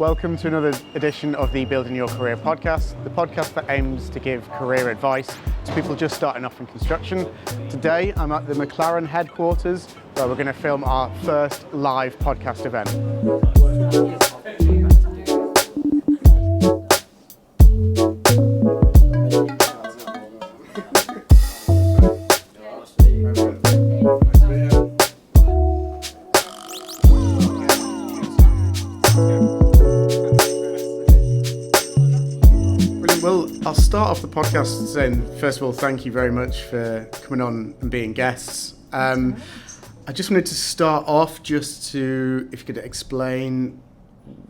Welcome to another edition of the Building Your Career podcast, the podcast that aims to give career advice to people just starting off in construction. Today I'm at the McLaren headquarters where we're going to film our first live podcast event. Well, I'll start off the podcast saying, first of all, thank you very much for coming on and being guests. I just wanted to start off if you could explain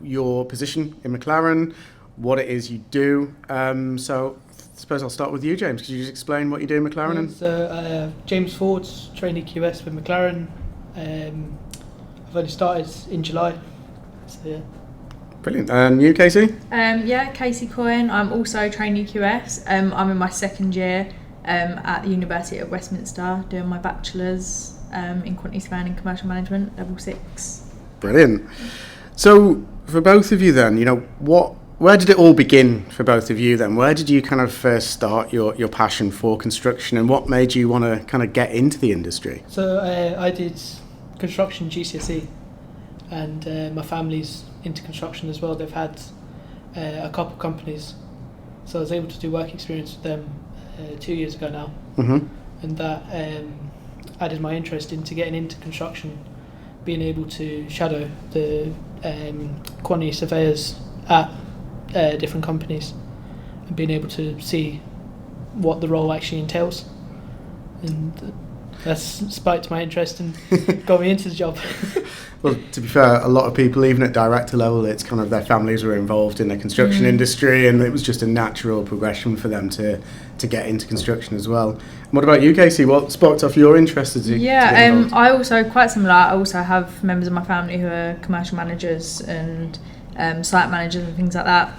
your position in McLaren, what it is you do. So I suppose I'll start with you, James. Could you just explain what you do in McLaren? So, James Forde, Trainee QS with McLaren. I've only started in July, so yeah. Brilliant. And you, Kasey? Kasey Coyne. I'm also trainee QS. I'm in my second year at the University of Westminster doing my bachelor's in quantity surveying and commercial management, level 6. Brilliant. So for both of you then, where did it all begin for both of you then? Where did you kind of first start your passion for construction, and what made you want to kind of get into the industry? So I did construction GCSE, and my family's into construction as well. They've had a couple companies, so I was able to do work experience with them 2 years ago now. Mm-hmm. And that added my interest into getting into construction, being able to shadow the quantity surveyors at different companies and being able to see what the role actually entails, and that's spiked my interest and got me into the job. Well, to be fair, a lot of people, even at director level, it's kind of their families were involved in the construction industry, and it was just a natural progression for them to get into construction as well. And what about you, Kasey? What sparked off your interest to get involved? I also, quite similar, I also have members of my family who are commercial managers and site managers and things like that.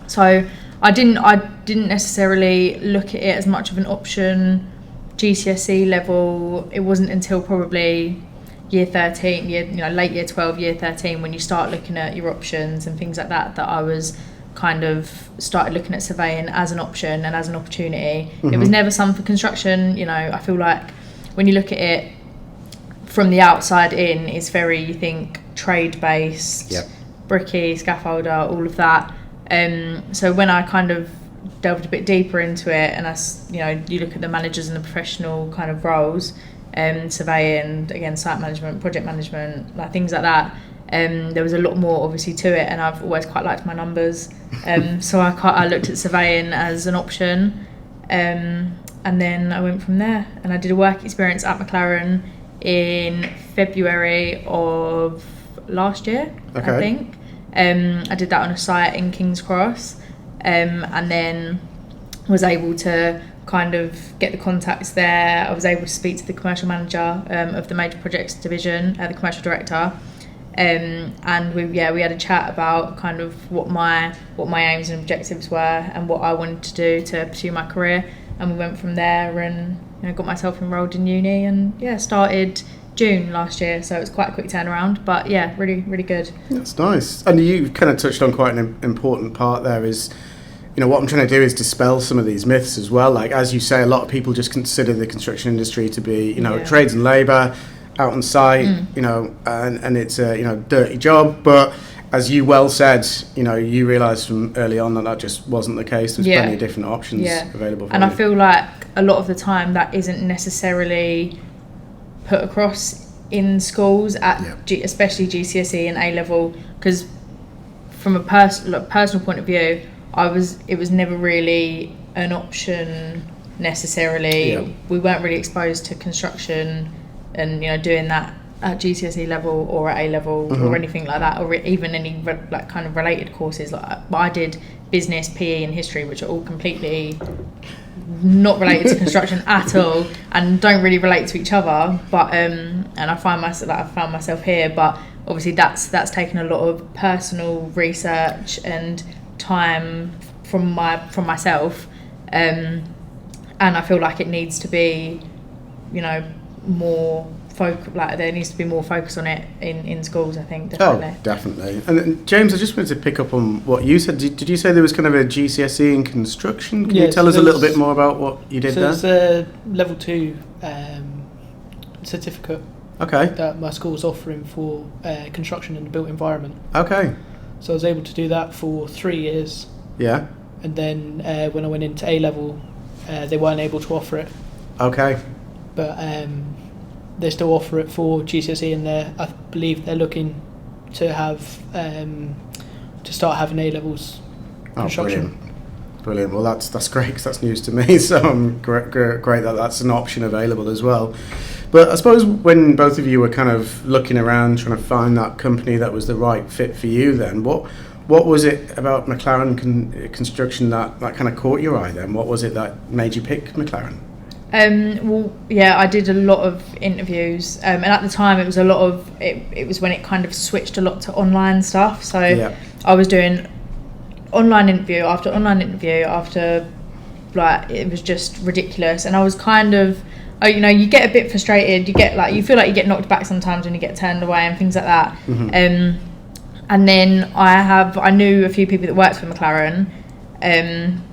So I didn't necessarily look at it as much of an option GCSE level. It wasn't until probably year 13, late year 12, year 13, when you start looking at your options and things like that, that I was kind of started looking at surveying as an option and as an opportunity. Mm-hmm. It was never something for construction. I feel like when you look at it from the outside in, it's very, you think, trade-based, bricky, scaffolder, all of that. So when I kind of delved a bit deeper into it, and you look at the managers and the professional kind of roles, surveying, again, site management, project management, like things like that. There was a lot more obviously to it, and I've always quite liked my numbers. So I looked at surveying as an option, and then I went from there. And I did a work experience at McLaren in February of last year, okay. I think. I did that on a site in King's Cross, and then was able to kind of get the contacts there. I was able to speak to the commercial manager of the major projects division, the commercial director, and we had a chat about kind of what my aims and objectives were and what I wanted to do to pursue my career, and we went from there and got myself enrolled in uni, and started June last year, so it was quite a quick turnaround, but really, really good. That's nice. And you kind of touched on quite an important part there is, what I'm trying to do is dispel some of these myths as well. Like, as you say, a lot of people just consider the construction industry to be, trades and labour, out on site, and it's a, dirty job. But as you well said, you realised from early on that just wasn't the case. There's plenty of different options available for and you. I feel like a lot of the time that isn't necessarily put across in schools, especially GCSE and A-level, because from a personal point of view, it was never really an option necessarily. Yeah. We weren't really exposed to construction and doing that at GCSE level or at A level or anything like that, or even any kind of related courses. I did business, PE, and history, which are all completely not related to construction at all, and don't really relate to each other. But and I found myself here, but obviously that's taken a lot of personal research and time from myself, and I feel like it needs to be more there needs to be more focus on it in schools, I think, definitely. Oh, definitely. And James, I just wanted to pick up on what you said. Did you say there was kind of a GCSE in construction? Can you tell us a little bit more about what you did there? So there's a level 2 certificate that my school's offering for construction in the built environment. Okay. So I was able to do that for 3 years. Yeah. And then when I went into A-level, they weren't able to offer it. Okay. But they still offer it for GCSE, and I believe they're looking to have to start having A-levels construction. Brilliant. Well, that's great, because that's news to me. So I'm great that that's an option available as well. But I suppose when both of you were kind of looking around trying to find that company that was the right fit for you, then what was it about McLaren construction that kind of caught your eye then? What was it that made you pick McLaren? I did a lot of interviews, and at the time it was a lot of it was when it kind of switched a lot to online stuff. So I was doing online interview after like, it was just ridiculous, and I was kind of, you get a bit frustrated, you feel like you get knocked back sometimes when you get turned away and things like that. Mm-hmm. And then I knew a few people that worked for McLaren,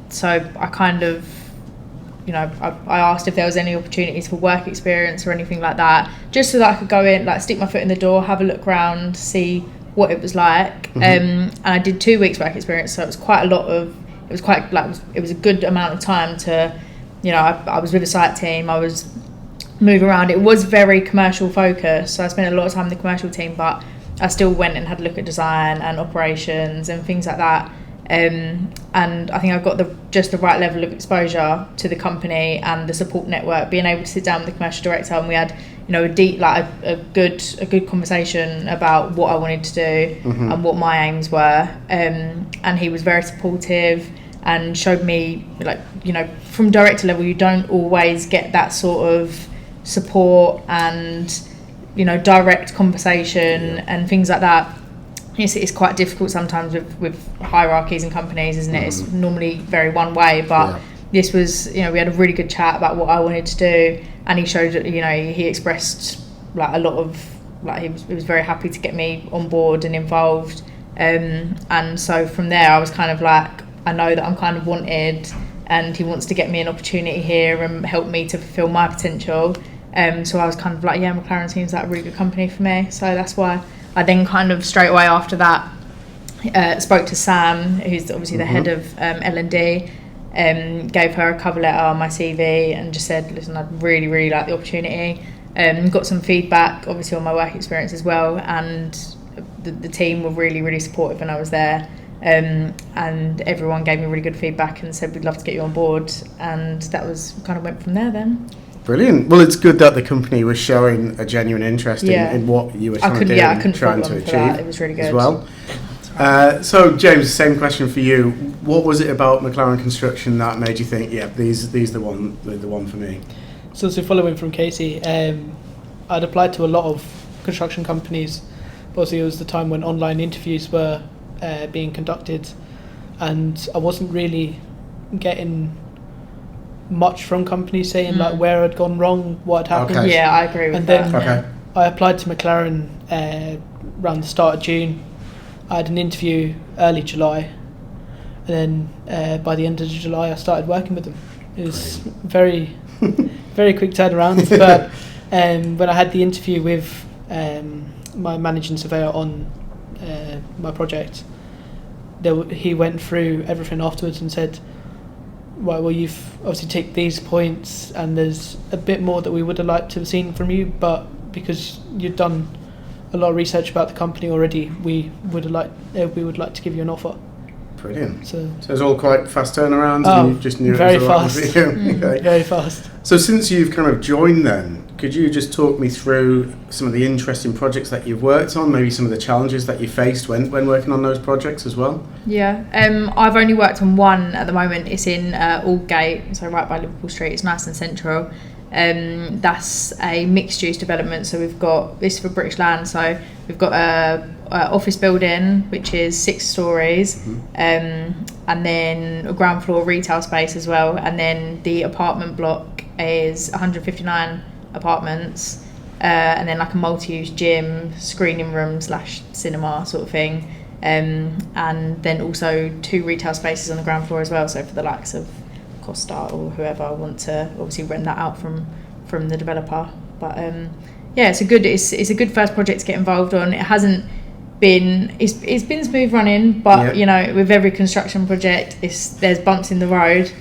so I kind of, I asked if there was any opportunities for work experience or anything like that, just so that I could go in, like, stick my foot in the door, have a look around, see what it was like. Mm-hmm. And I did 2 weeks work experience, so it was it was a good amount of time to, I was with a site team, I was moving around. It was very commercial focused, so I spent a lot of time in the commercial team, but I still went and had a look at design and operations and things like that. And I think I got just the right level of exposure to the company and the support network, being able to sit down with the commercial director, and we had a deep, a good conversation about what I wanted to do. Mm-hmm. And what my aims were, and he was very supportive and showed me, from director level you don't always get that sort of support and direct conversation and things like that. It's quite difficult sometimes with hierarchies and companies, isn't it? Mm-hmm. It's normally very one way, but this was, we had a really good chat about what I wanted to do, and he showed, he expressed a lot of, he was very happy to get me on board and involved, and so from there I was kind of I know that I'm kind of wanted, and he wants to get me an opportunity here and help me to fulfill my potential. So I was kind of McLaren seems like a really good company for me, so that's why I then kind of straight away after that spoke to Sam, who's obviously the head of L&D, gave her a cover letter on my CV and just said, listen, I'd really, really like the opportunity. Got some feedback, obviously, on my work experience as well, and the team were really, really supportive when I was there. And everyone gave me really good feedback and said, we'd love to get you on board. And that was kind of went from there then. Brilliant. Well, it's good that the company was showing a genuine interest in what you were trying to do and trying to achieve. That. It was really good as well. So, James, same question for you. What was it about McLaren Construction that made you think, these the one for me? So following from Kasey, I'd applied to a lot of construction companies. Obviously, it was the time when online interviews were being conducted, and I wasn't really getting much from companies saying where I'd gone wrong, what had happened. Okay. Yeah, I agree with that. And then I applied to McLaren around the start of June. I had an interview early July, and then by the end of July I started working with them. It was very, very quick turnaround. But when I had the interview with my managing surveyor on my project, he went through everything afterwards and said, well, you've obviously ticked these points, and there's a bit more that we would have liked to have seen from you, but because you've done a lot of research about the company already, we would like to give you an offer. Brilliant. So it's all quite fast turnarounds, and you just knew very it was fast. Right for you. Okay. Very fast. So since you've kind of joined then, could you just talk me through some of the interesting projects that you've worked on, maybe some of the challenges that you faced when working on those projects as well? Yeah, I've only worked on one at the moment. It's in Aldgate, so right by Liverpool Street. It's nice and central. That's a mixed-use development, so we've got this for British Land, so we've got a office building which is 6 stories, and then a ground floor retail space as well, and then the apartment block is 159 apartments, and then like a multi-use gym, screening room / cinema sort of thing, and then also 2 retail spaces on the ground floor as well, so for the likes of Costa or whoever want to obviously rent that out from the developer. But yeah, it's a good first project to get involved on. It hasn't been it's been smooth running, but you know, with every construction project there's bumps in the road,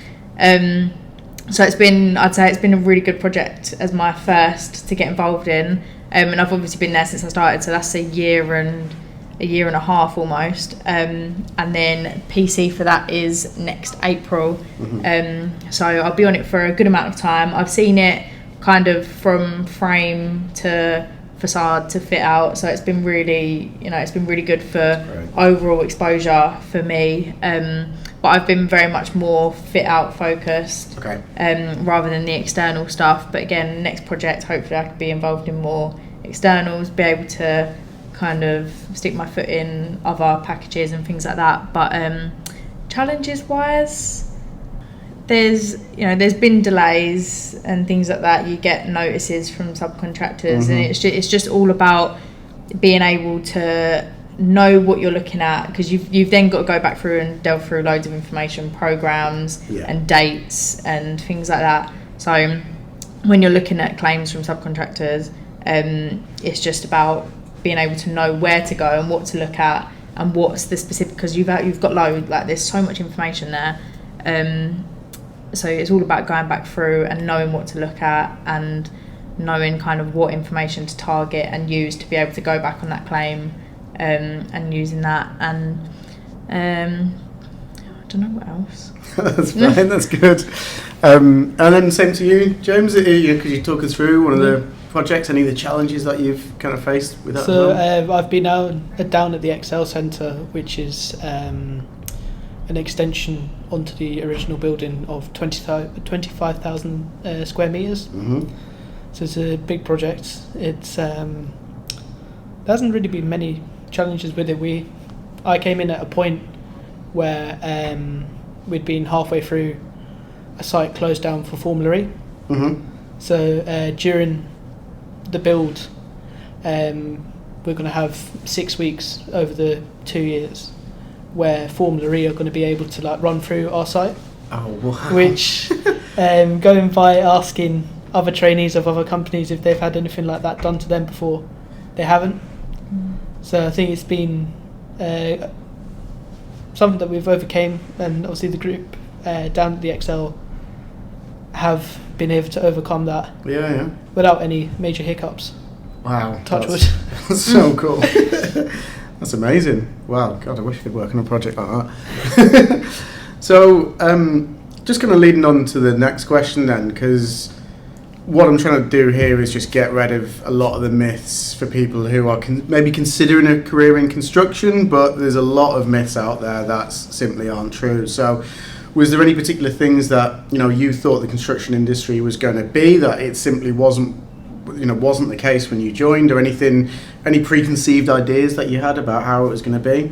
so I'd say it's been a really good project as my first to get involved in, and I've obviously been there since I started, so that's a year and a half almost, and then PC for that is next April. So I'll be on it for a good amount of time. I've seen it kind of from frame to facade to fit out, so it's been really good for overall exposure for me, but I've been very much more fit out focused, rather than the external stuff. But again, next project, hopefully I could be involved in more externals, be able to kind of stick my foot in other packages and things like that. But challenges wise, there's been delays and things like that. You get notices from subcontractors, and it's just all about being able to know what you're looking at, because you've then got to go back through and delve through loads of information, programs and dates and things like that. So when you're looking at claims from subcontractors, it's just about being able to know where to go and what to look at and what's the specific, because you've got loads, like there's so much information there, so it's all about going back through and knowing what to look at and knowing kind of what information to target and use to be able to go back on that claim, and using that. And I don't know what else. That's fine, that's good. And then same to you, James, could you talk us through one of the projects, any of the challenges that you've kind of faced with that? So I've been down at the Excel Centre, which is an extension onto the original building of 25,000 square metres. So it's a big project. It's there hasn't really been many challenges with it. I came in at a point where we'd been halfway through a site closed down for formulary. So during the build, we're going to have 6 weeks over the 2 years where formulary are going to be able to like run through our site. Oh wow! Which going by asking other trainees of other companies if they've had anything like that done to them before, they haven't. So I think it's been something that we've overcame, and obviously the group down at the Excel have been able to overcome that without any major hiccups. Wow, Touch wood. That's so cool. That's amazing. Wow, God, I wish I could work on a project like that. So just kind of leading on to the next question then, because what I'm trying to do here is just get rid of a lot of the myths for people who are maybe considering a career in construction, but there's a lot of myths out there that simply aren't true. So was there any particular things that you thought the construction industry was going to be that it simply wasn't the case when you joined, or any preconceived ideas that you had about how it was going to be?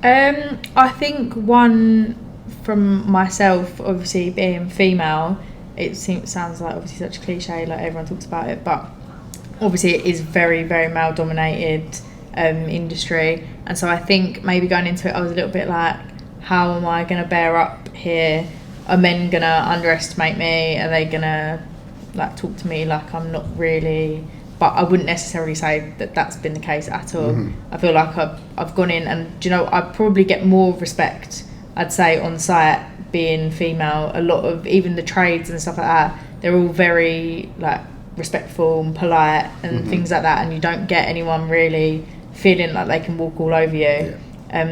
I think one from myself, obviously being female, sounds like obviously such a cliche, like everyone talks about it, but obviously it is very, very male dominated industry, and so I think maybe going into it I was a little bit like, how am I going to bear up here? Are men going to underestimate me? Are they going to like talk to me like I'm not really? But I wouldn't necessarily say that that's been the case at all. I feel like I've gone in, and I probably get more respect, I'd say, on site being female. A lot of even the trades and stuff like that, they're all very like respectful and polite and things like that, and you don't get anyone really feeling like they can walk all over you.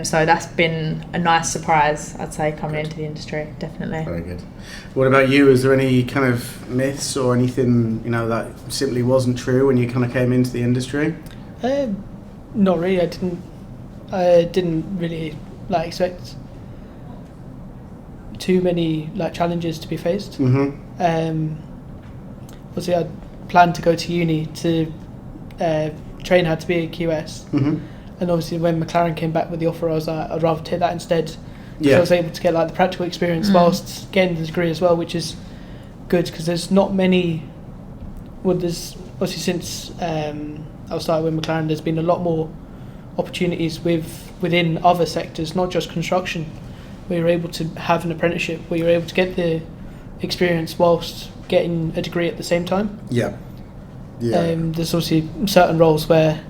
So that's been a nice surprise, I'd say, coming into the industry, definitely. Very good. What about you? Is there any kind of myths or anything that simply wasn't true when you kind of came into the industry? Not really. I didn't really expect too many challenges to be faced. Obviously, I planned to go to uni to train how to be a QS. And obviously when McLaren came back with the offer, I was like, I'd rather take that instead. So I was able to get the practical experience whilst getting the degree as well, which is good, because there's not many, there's obviously since I started with McLaren, there's been a lot more opportunities within other sectors, not just construction, where you're able to have an apprenticeship, where you're able to get the experience whilst getting a degree at the same time. Yeah. There's obviously certain roles where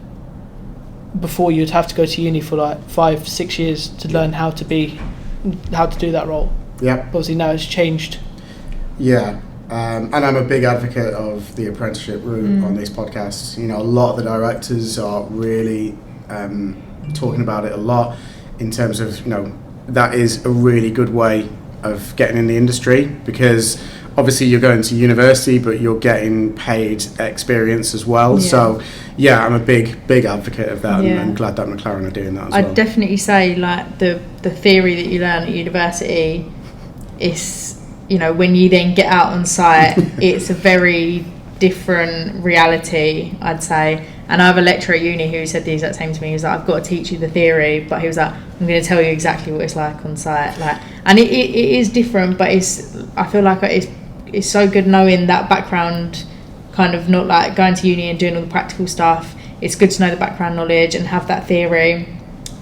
before you'd have to go to uni for like 5-6 years to learn how to do that role. Yeah. Obviously now it's changed. Yeah. And I'm a big advocate of the apprenticeship route on these podcasts. You know, a lot of the directors are really talking about it a lot in terms of, you know, that is a really good way of getting in the industry, because obviously you're going to university but you're getting paid experience as well. So yeah, I'm a big advocate of that, and I'm glad that McLaren are doing that as well. I'd definitely say like the theory that you learn at university is, you know, when you then get out on site it's a very different reality, I'd say. And I have a lecturer at uni who said the exact same to me. He was like, I've got to teach you the theory, but he was like, I'm going to tell you exactly what it's like on site. Like, and it is different, but I feel like it's so good knowing that background, kind of not like going to uni and doing all the practical stuff. It's good to know the background knowledge and have that theory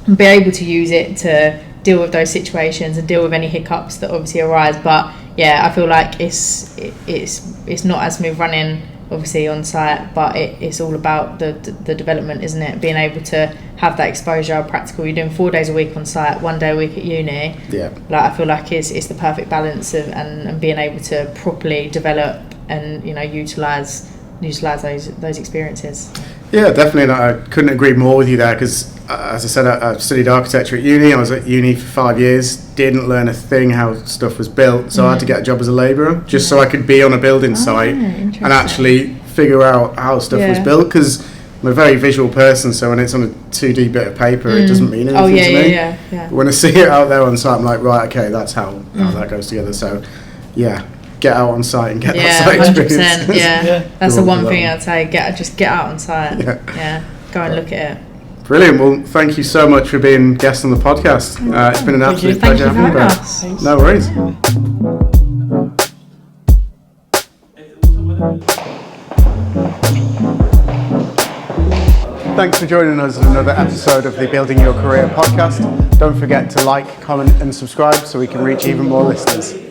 and be able to use it to deal with those situations and deal with any hiccups that obviously arise. But yeah, I feel like it's not as smooth running obviously on site, but it's all about the development, isn't it? Being able to have that exposure, practical. You're doing 4 days a week on site, 1 day a week at uni. Yeah. Like, I feel like it's the perfect balance of and being able to properly develop and, you know, utilize those experiences. Yeah, definitely. I couldn't agree more with you there, because as I said, I studied architecture at uni. I was at uni for 5 years, didn't learn a thing how stuff was built, so I had to get a job as a labourer just so I could be on a building site and actually figure out how stuff was built, because I'm a very visual person, so when it's on a 2D bit of paper it doesn't mean anything to me. Yeah. When I see it out there on site, I'm like, right, okay, that's how that goes together. So yeah, get out on site and get that site 100%, experience. yeah. That's the one thing I'd say, just get out on site. Yeah. Go and look at it. Brilliant. Well, thank you so much for being guest on the podcast. It's been an absolute pleasure having you both. No worries. Thanks for joining us in another episode of the Building Your Career podcast. Don't forget to like, comment and subscribe so we can reach even more listeners.